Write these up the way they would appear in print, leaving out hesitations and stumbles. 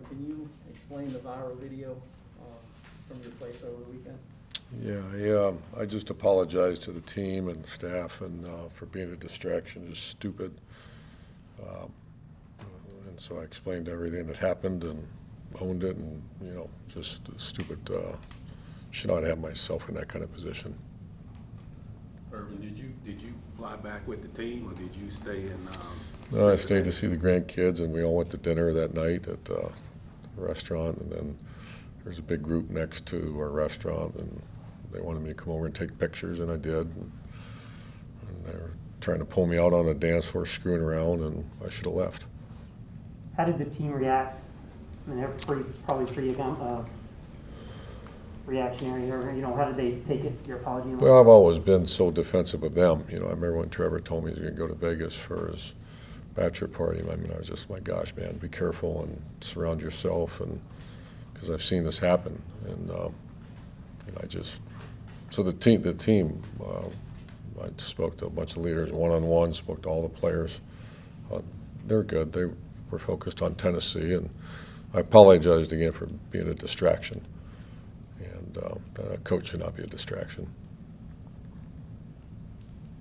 can you explain the viral video from your place over the weekend? Yeah, I just apologize to the team and staff and for being a distraction, just stupid. And so I explained everything that happened and owned it, and just stupid. Should not have myself in that kind of position. Urban, did you fly back with the team, or did you stay in? No, I stayed to see the grandkids, and we all went to dinner that night at the restaurant, and then there's a big group next to our restaurant, and they wanted me to come over and take pictures, and I did. And they were trying to pull me out on the dance floor, screwing around, and I should have left. How did the team react? I mean, they're probably pretty reactionary, or how did they take it? Your apology? Well, I've always been so defensive of them. I remember when Trevor told me he was going to go to Vegas for his bachelor party. I mean, I was just, my gosh, man, be careful and surround yourself, and because I've seen this happen, and I just. So the team. I spoke to a bunch of leaders one-on-one. Spoke to all the players. They're good. They were focused on Tennessee, and I apologized again for being a distraction. And the coach should not be a distraction.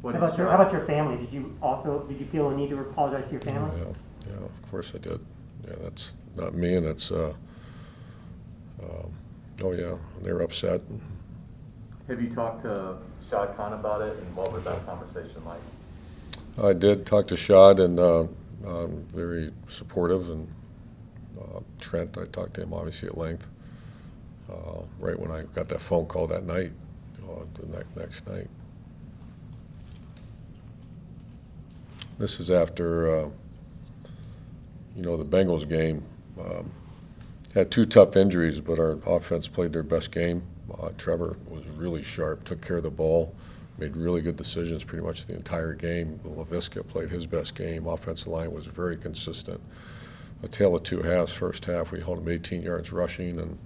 How about your family? Did you feel a need to apologize to your family? Yeah, of course I did. Yeah, that's not me, and that's. Oh yeah, they were upset. Have you talked to Shad Khan about it, and what was that conversation like? I did talk to Shad, and very supportive, and Trent, I talked to him obviously at length. Right when I got that phone call that night, the next night. This is after, the Bengals game. Had two tough injuries, but our offense played their best game. Trevor was really sharp, took care of the ball, made really good decisions pretty much the entire game. LaVisca played his best game. Offensive line was very consistent. A tale of two halves. First half, we held him 18 yards rushing, and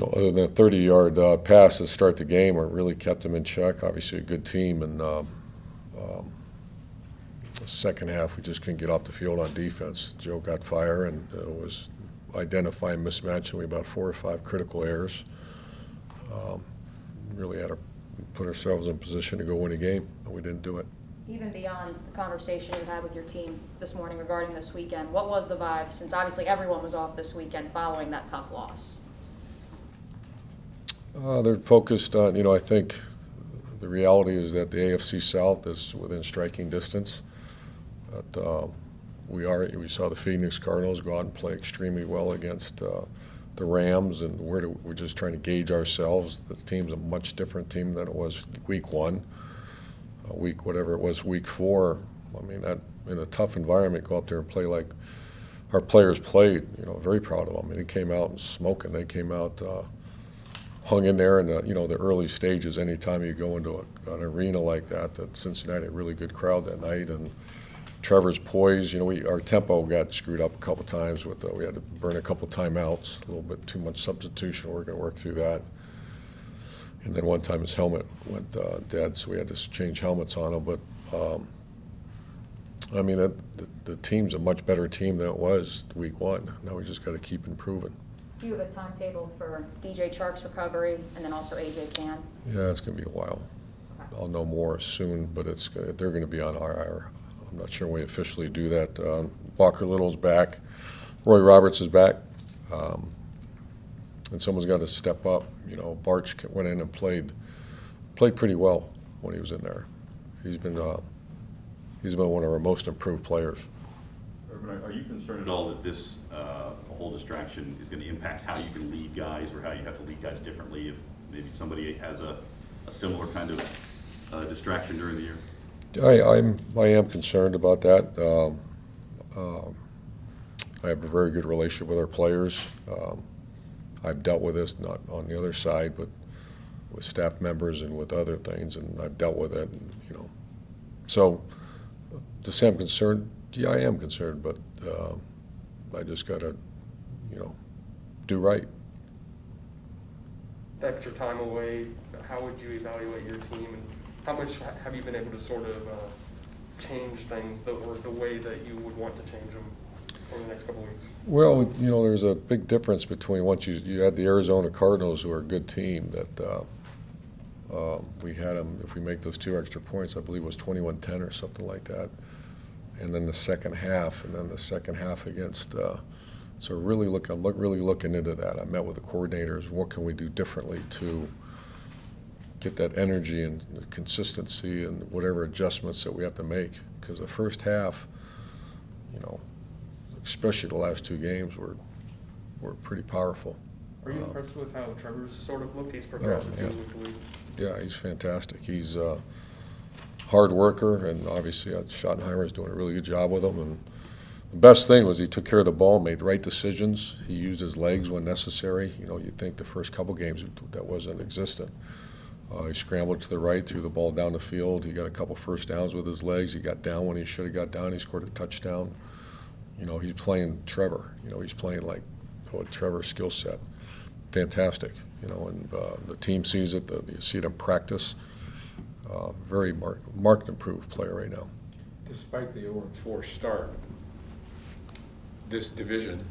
other than a 30-yard pass to start the game, we really kept them in check. Obviously a good team, and the second half we just couldn't get off the field on defense. Joe got fire, and it was identifying mismatch, and we had about 4 or 5 critical errors. Really had to put ourselves in position to go win a game, and we didn't do it. Even beyond the conversation you had with your team this morning regarding this weekend, what was the vibe, since obviously everyone was off this weekend following that tough loss? They're focused on, I think the reality is that the AFC South is within striking distance. But we saw the Phoenix Cardinals go out and play extremely well against the Rams, and we're just trying to gauge ourselves. This team's a much different team than it was week 1, week 4. I mean, that in a tough environment, go up there and play like our players played. Very proud of them. I mean, they came out and smoking. They came out. Hung in there in the early stages. Anytime you go into an arena like that Cincinnati, a really good crowd that night, and Trevor's poise. Our tempo got screwed up a couple times with we had to burn a couple timeouts, a little bit too much substitution. We're going to work through that. And then one time his helmet went dead, so we had to change helmets on him. But I mean, the team's a much better team than it was week 1. Now we just got to keep improving. Do you have a timetable for DJ Chark's recovery and then also AJ Cann? Yeah, it's going to be a while. Okay. I'll know more soon, but they're going to be on IR. I'm not sure when we officially do that. Walker Little's back. Roy Roberts is back. And someone's got to step up. Barch went in and played pretty well when he was in there. He's been one of our most improved players. Urban, are you concerned at all that this whole distraction is going to impact how you can lead guys, or how you have to lead guys differently if maybe somebody has a similar kind of distraction during the year? I am concerned about that. I have a very good relationship with our players. I've dealt with this, not on the other side, but with staff members and with other things, and I've dealt with it. And, so to say I'm concerned, yeah, I am concerned, but I just got to, do right. Extra time away, how would you evaluate your team, and how much have you been able to sort of change things that were the way that you would want to change them? over the next couple of weeks? Well, you know, there's a big difference between once you had the Arizona Cardinals, who are a good team, that we had them, if we make those 2 extra points, I believe it was 21-10 or something like that. And then the second half, against, so I'm really looking into that. I met with the coordinators. What can we do differently to get that energy and consistency and whatever adjustments that we have to make? Because the first half, you know, especially the last 2 games, were pretty powerful. Are you impressed with how Trevor's sort of looked? He's progressed yeah. week to week. Yeah, he's fantastic. He's a hard worker, and obviously Schottenheimer's doing a really good job with him. And the best thing was he took care of the ball, made right decisions. He used his legs when necessary. You know, you'd think the first couple games that wasn't existent. He scrambled to the right, threw the ball down the field. He got a couple first downs with his legs. He got down when he should have got down. He scored a touchdown. You know, he's playing Trevor. You know, he's playing like Trevor's skill set. Fantastic. You know, and the team sees it. You see it in practice. Very marked improved player right now. Despite the 0-4 start, this division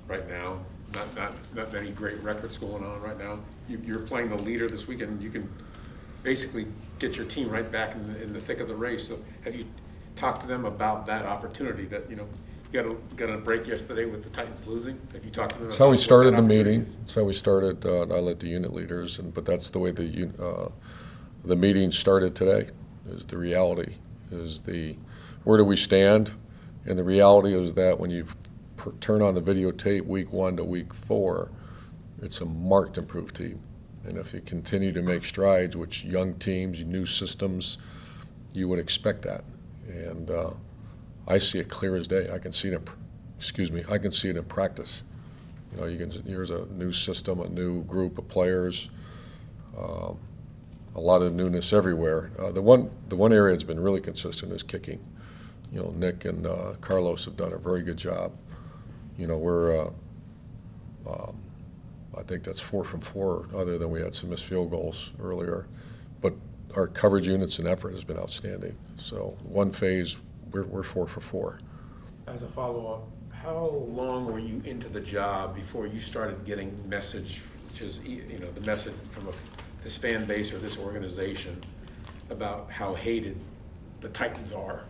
right now, not many great records going on right now. You're playing the leader this weekend. You can basically get your team right back in the thick of the race. So have you talked to them about that opportunity that, you know, you got a break yesterday with the Titans losing? Have you talked to them? That's how we about started what the that meeting. opportunity is? That's how we started. I let the unit leaders, but that's the way the meeting started today. Is the reality is where do we stand, and the reality is that when you turn on the videotape week 1 to week 4, it's a marked improved team. And if you continue to make strides, which young teams, new systems, you would expect that. And I see it clear as day. I can see it. I can see it in practice. You know, here's a new system, a new group of players, a lot of newness everywhere. The one area that's been really consistent is kicking. You know, Nick and Carlos have done a very good job. You know, we're I think that's 4 from 4, other than we had some missed field goals earlier. But our coverage units and effort has been outstanding. So one phase, we're 4 for 4. As a follow-up, how long were you into the job before you started getting message, which is, you know, the message from this fan base or this organization about how hated the Titans are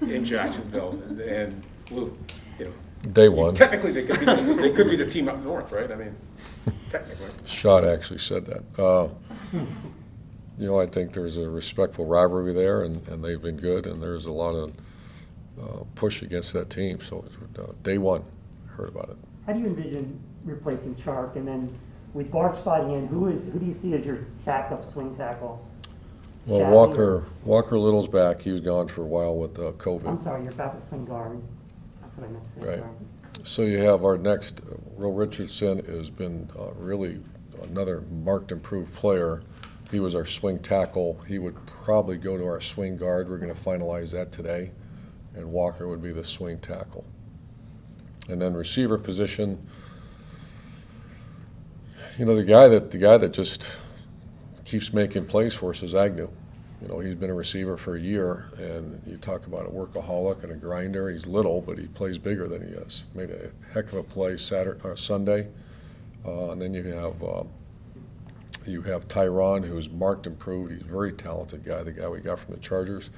in Jacksonville and you know, Day one. technically they could be the team up north, right? I mean, technically. Schott actually said that. You know, I think there's a respectful rivalry there, and they've been good, and there's a lot of push against that team. So day one, I heard about it. How do you envision replacing Chark? And then with Bart sliding in, who do you see as your backup swing tackle? Well, Shadley Walker Little's back. He was gone for a while with COVID. I'm sorry, your backup swing guard. That's what I meant to say. Right. Sorry. So you have our next, Will Richardson has been really another marked improved player. He was our swing tackle. He would probably go to our swing guard. We're going to finalize that today. And Walker would be the swing tackle. And then receiver position, you know, the guy that just keeps making plays for us is Agnew. You know, he's been a receiver for a year, and you talk about a workaholic and a grinder. He's little, but he plays bigger than he is. Made a heck of a play Sunday. And then you have Tyron, who's marked improved. He's a very talented guy, the guy we got from the Chargers.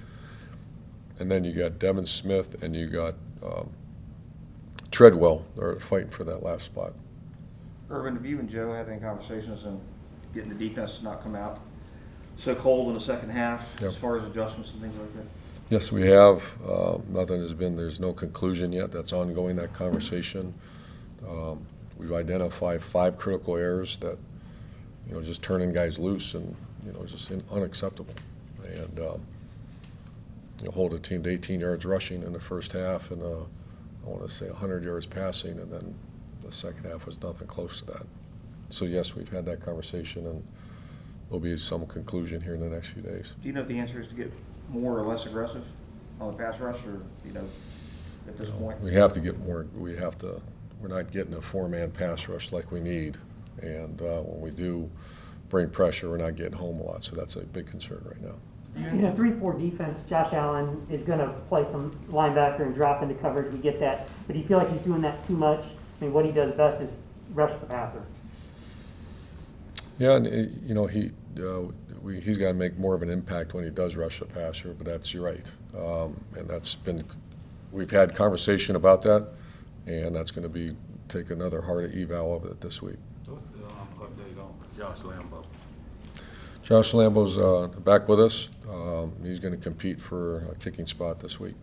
And then you got Devin Smith, and you got Treadwell. They're fighting for that last spot. Urban, have you and Joe had any conversations on getting the defense to not come out so cold in the second half, Yep. as far as adjustments and things like that? Yes, we have. There's no conclusion yet. That's ongoing, that conversation. We've identified 5 critical errors that, you know, just turning guys loose and, you know, just unacceptable. And, you know, hold a team to 18 yards rushing in the first half and, I want to say 100 yards passing, and then the second half was nothing close to that. So, yes, we've had that conversation, and there'll be some conclusion here in the next few days. Do you know if the answer is to get more or less aggressive on the pass rush, or, you know, at this point? We have to get more. We're not getting a 4-man pass rush like we need. And when we do bring pressure, we're not getting home a lot. So that's a big concern right now. In a 3-4 defense, Josh Allen is going to play some linebacker and drop into coverage. We get that. But do you feel like he's doing that too much? I mean, what he does best is rush the passer. Yeah, and you know, he's got to make more of an impact when he does rush the passer, but that's right. And that's been, we've had conversation about that, and that's going to take another hard eval of it this week. What's the update on Josh Lambo? Josh Lambo's back with us. He's going to compete for a kicking spot this week.